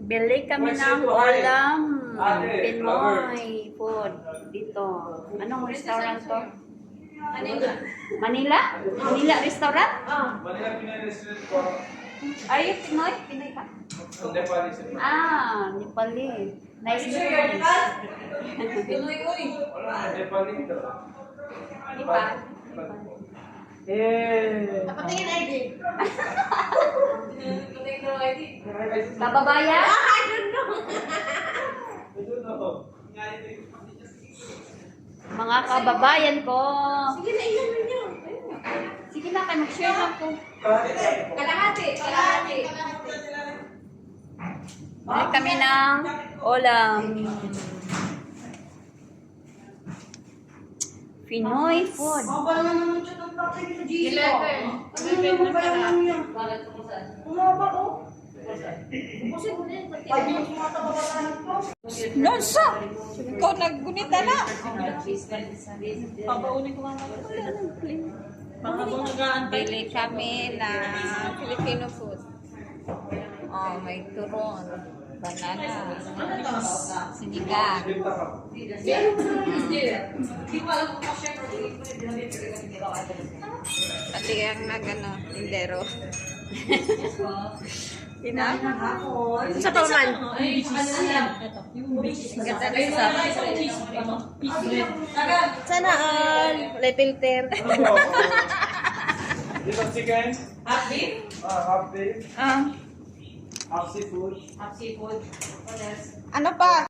Bili kami ng ulam. Pinoy food dito. Anong restaurant to? Manila. Manila? Manila restaurant? Manila Pinoy restaurant po. Are you Pinoy? Pinoy ka? Nepali sir. Nepali. Nice to Sure, meet Nepal? you. Pinoy ko eh. Nepali ito. Nepal. Patingin ID. Patingin ko ID. Kababayan? I don't know. Mga kababayan ko. Sige na, ilan mo nyo. Sige na, kayo mag-share lang po. Kalahati. Kalahati. Bili kami ng ulam. Pinoy food. Mabal na naman siya ng topic sa Gio. 11 na pala. Umaba ko. Kasi ko din. Pag yung sumatababatanan ko. Nonsa! Ikaw naggunita na. Papaunin ko nga Bili kami ng Filipino food. Oh, may turon, banana, sinigang. Pati ang nagano, tindero. Sa pauman. Ganda na sa Sana all. Wala filter. This is chicken. Half beef? Half beef. Ah, Half seafood. Half seafood. What else? ano pa?